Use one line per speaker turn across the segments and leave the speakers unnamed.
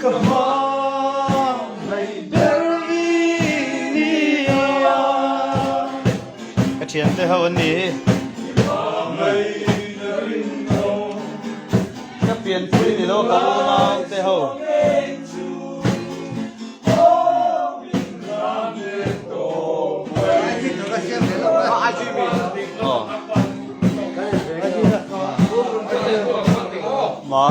กระเทียมเต้าวันนี้จะเปลี่ยนพื้นที่โลกกับมาเต้าหมอ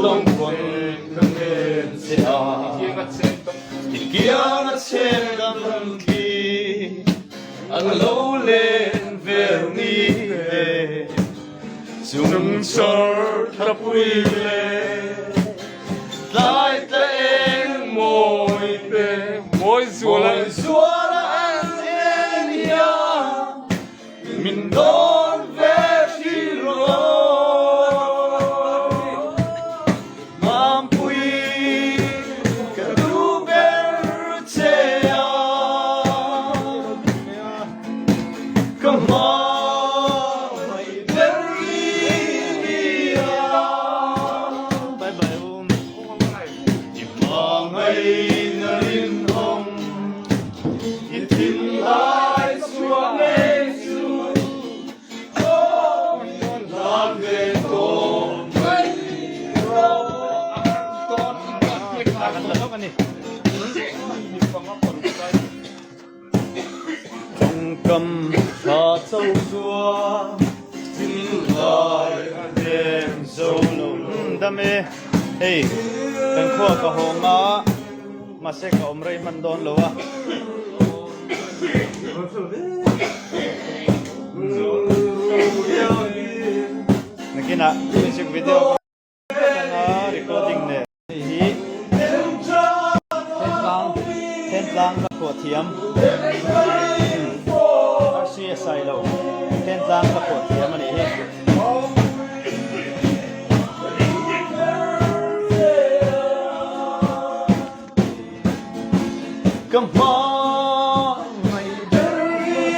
ลงคนเสียที่เกี่ยวกับเช่นกันทีอังโลเลนเวลนี้จุงชอร์ทับวิเลได้แต่เองมวยเตมวยสัวละอันเอียมินโดนเวทีโรcầm thọ sâu xua tin lời đêm sâu lùng đam mê hey cần khoa cả hồ ngõ mà sẽ có ông ray man đón lâu à này nè music video na recording nè hi ten lang là của thiam sai lâu tên giang là của thiếm mà này come on my baby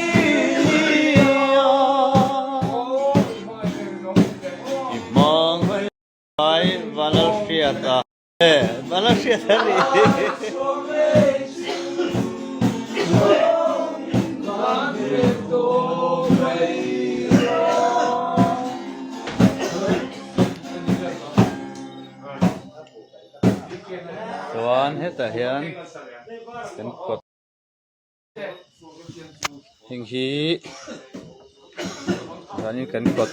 mong ai Valencia Valencia Tuan hết tại hiện cấn cột hình khí đó như cấn cột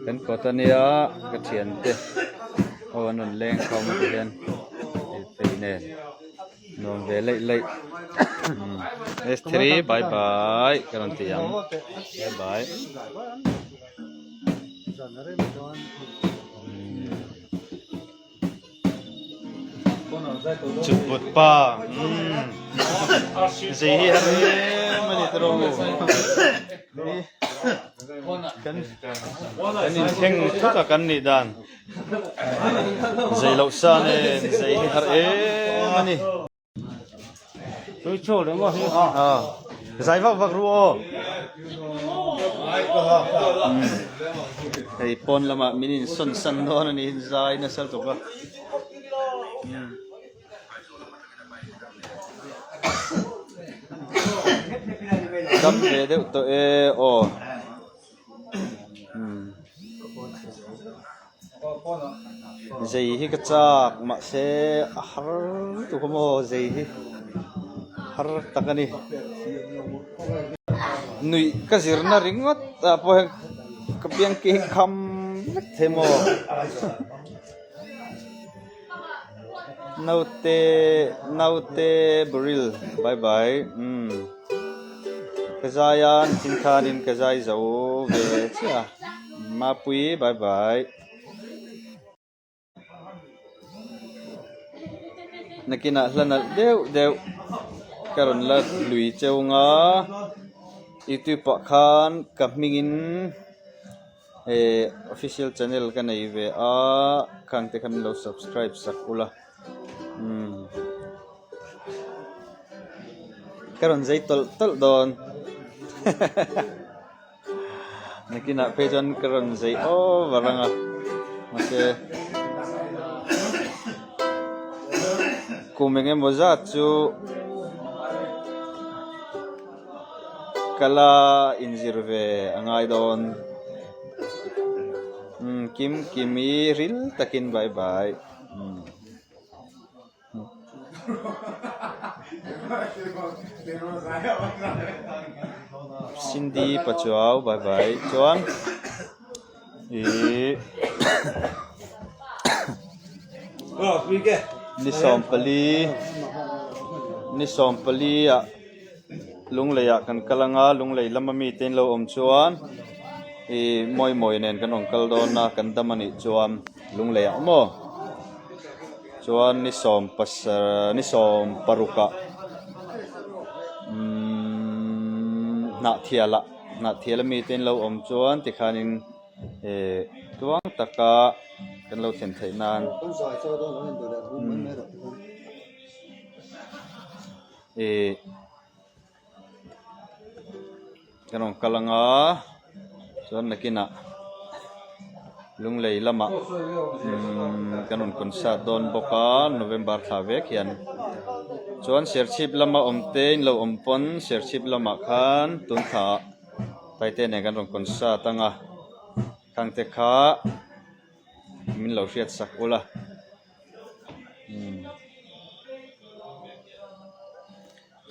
cấn cột anh nhớ cái tiền thế ô nón lên không cái hiện phải nè nón về lấy S3 bye bye cái nón tiền bye bye chụp bột pa gì hết mà đi đâu cần nhìn theng tất cả cần đi đàn giày lậu sa này giày hết mà đi tôi cho đấy mà giày vác vác ruo thầy pon là mà mình xuân xuân đó này giày nó sao tục à đâm về đấy tụi ồ gì hi cái chắc mà sẽ har tụi có mò gì hi har tắc cái này nuôi cái gì nó ring ngót à po cái biang kia khăm thế mò naute buril bye bye kazayan tinkanin kazay zau ve cha mapui bye bye nakina hlanal deu karon la lui cheunga youtube pa khan kamingin official channel ka nei ve a khang te khan lo subscribe sakula karon zai tol don nakina pejon karon zai oh baranga mase kumenge moza chu kala injirve angai don kimi ril takin bye bye Cindy pachuao bye bye chuan ni sompali a lungleya kan kalanga lunglei lamami ten lo om chuan moi nen kan onkal don na kan damani chuan lungleya mo chuan ni som paruka na thiala mi ten lo om chuan tikhanin tuang taka kan lo then thei nan kan onkal anga chuan nakina lunglei lama kan on concert don boka November thavek hian chuan serchip lama omtein lo ompon serchip lama khan tun tha taite ne kan on concert anga kangte kha min lo riat sakula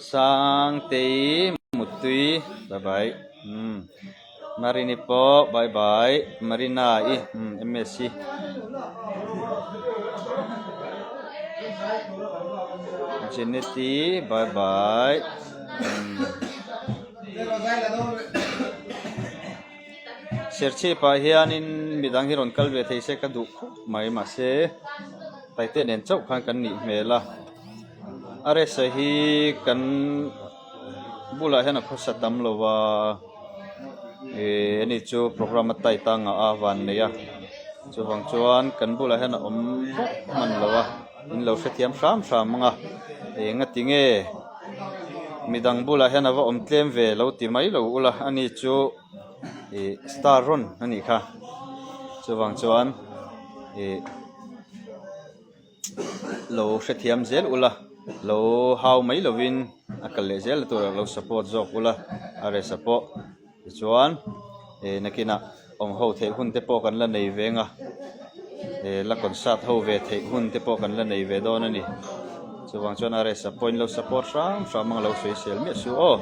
sang tei mutui bye bye Marini po bye bye Marina MSC Geneti bye bye Serchi pa hianin midang hiron kalve theise ka du mai ma se taite nen chau khan kan ni mela are sahi kan bula hena khosatam lowa ani chu program tai tanga awan ne ya chuwang chuan kan bula hena man lowa in lo sethiam sam manga ngatinge midang bula hena wa tlem ve lo ti mai lo ula ani chu star run ani kha chuwang chuan lo sethiam zel ula lo how mai lovin akal zel to lo support jok ula are support chuan nakina ong ho the hun te po kan la nei venga la concert ho ve the hun te po kan la nei ve don ani chuwang chuan are support lo support ram mang lo social me su o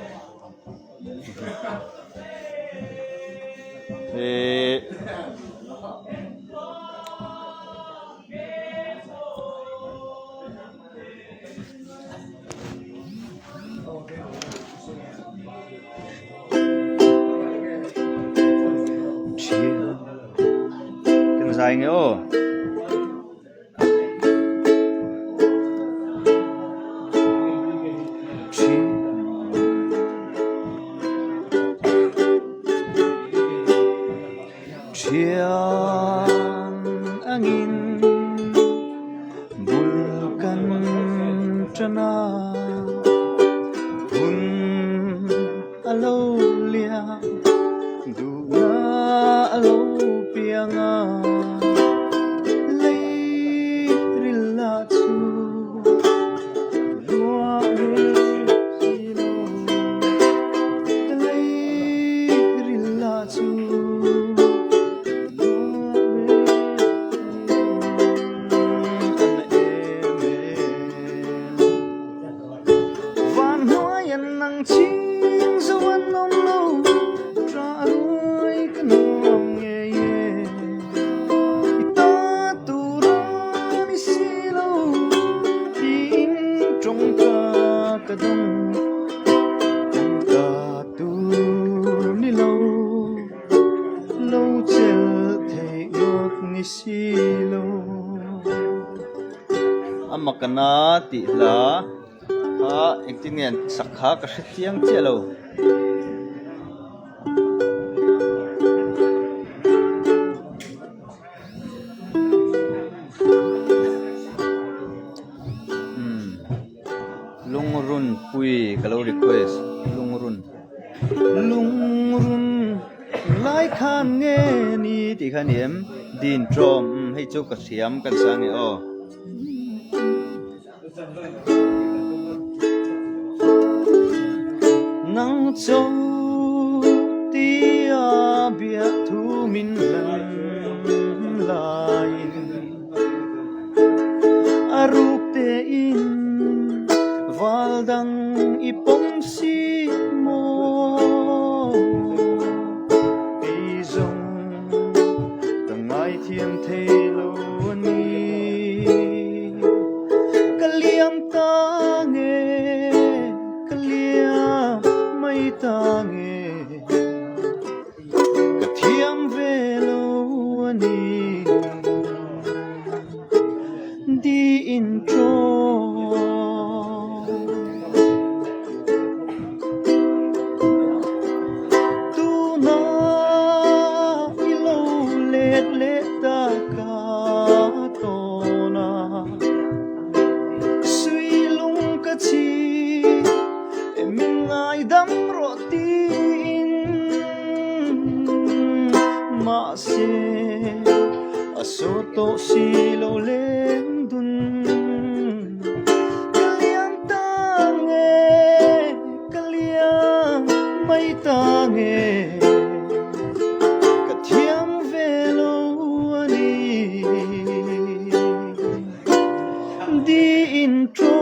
dài nghe ô angin bulkan trana hun alo lia du na alo pianga makana ti la ha engtingen sakha ka hriang chelo lungrun pui kalau request lungrun khang nghe ni ti khan em din trom hay chu ka siam kan sang e o nang châu tia bia thu min lan lai aruk te in valdang ipong si mo izong tangay thiam thei lo ni kaliam ta nghe kaliam mai ta nghe kathiam ve lo ni di intro Soto silo lendun kaliang tange kaliang may tange kathiam velo ani di intro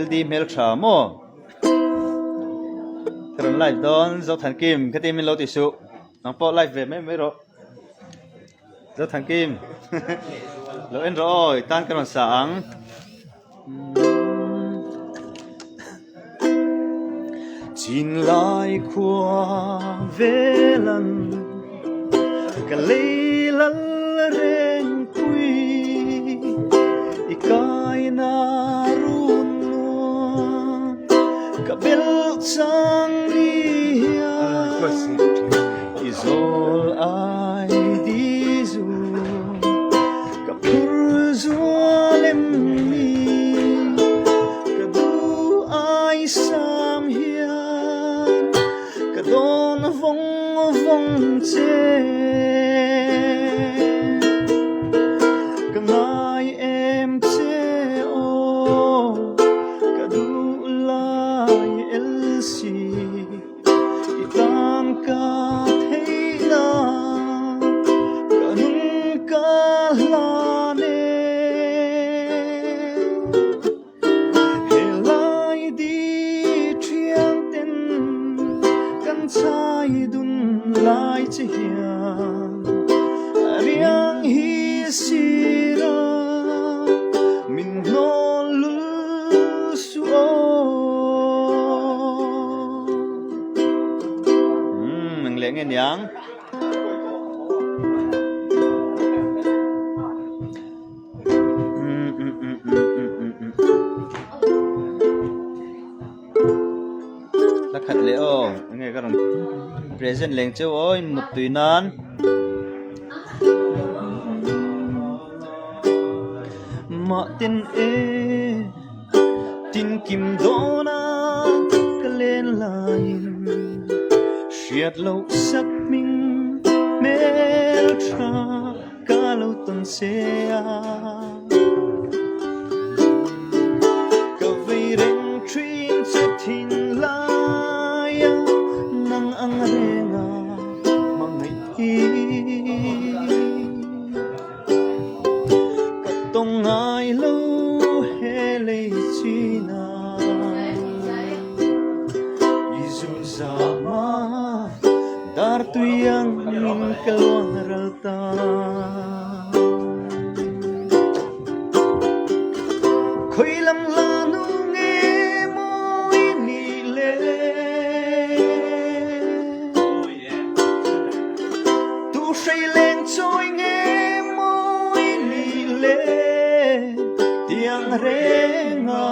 LD Melcha mo Thường live đón dấu thần kim cái tim mình lâu tỷ số nó po live về mấy rồi dấu thần kim lâu em rồi tan cái đoàn sáng chín lại qua về lần cái lấy lần rèn quy ikai na run luôn cả bel sang is all I dizu kapur zualem mi kadu ai sam hian kadon vong che kangai em che o kadu lai elsi ka thấy na kanung ka lane helai di triang ten kan chai dun lai chi hian riang hi sira min no lu su nghe nhàng la khát leo nghe cái present leng châu ơi một tùy nan mà tin tin kim dona cái lên lại Siết lâu sắc mình mê tra cả lâu tuần xe Cả vì rèn truyền cho thìn lại Nang ang renga mga Cả tông ai lâu hê lê china Isu sama Dar tuyang min kalwang ralta Koy lam lanong e mo inile Tu shay leng choy nge mo inile Tiang renga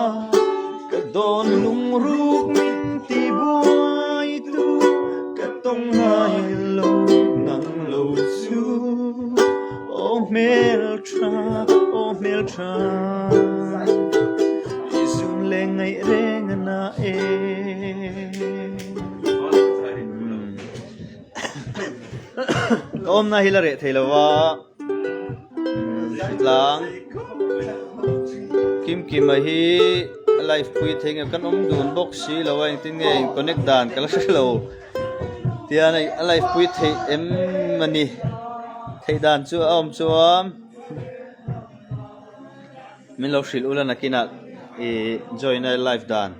Kadon lung ruk min tibuay tu Katong ngay lâu nang lâu su Oh Melcha om na hilare theilawa lang kim a hi live pui theng kan om dun box si lawa tin nge connect dan kala lo tia nei live pui thei em mani thei dan chu om chuam min lo shil ulan akina e join a live dan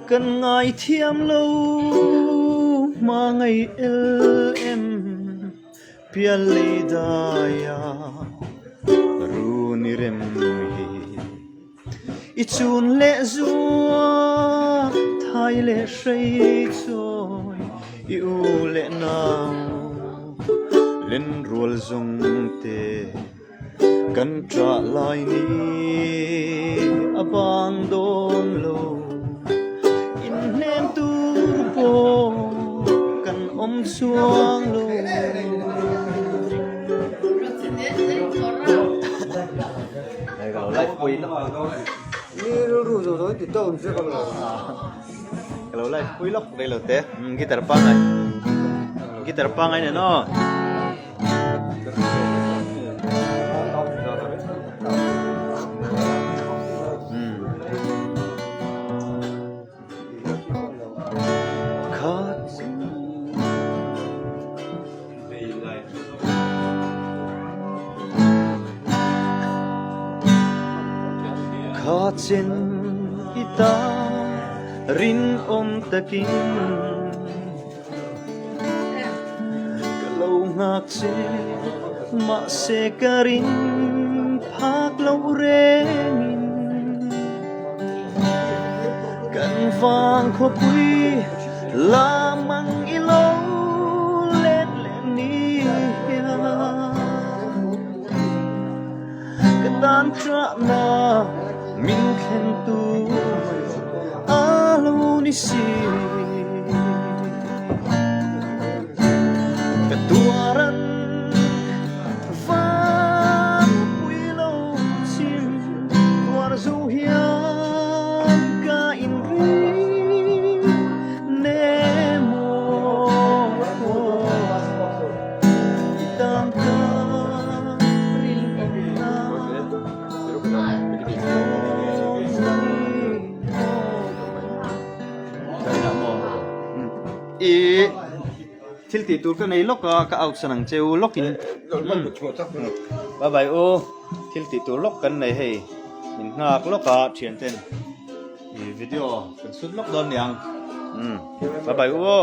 kan ngai thiam lo ma ngai em pial le daya ru ni rem hi ichun le zua thai le shei choi i u le nau len rul zong te kan tra lai ni abang don lo kan om suang lo này vào live quỳ lắm
đi rồi thì tôi sẽ còn là
kalau live quỳ lắm đây là thế guitar pang này nó khó trên ita rin om takin kalau ngak se ma se karin phak lâu rengin kan vang kho pui la mang ilo let ni kan dan tra na min khen tu alo ni si ketuaran van pui lo chim war zo hian ka in ri nemo itang ka e thil ti tur ka nei lok ka out sanang cheu lokin bye bye o thil ti tur lok kan nei hei min ngak loka thian ten e video kan sut lok don yang bye bye o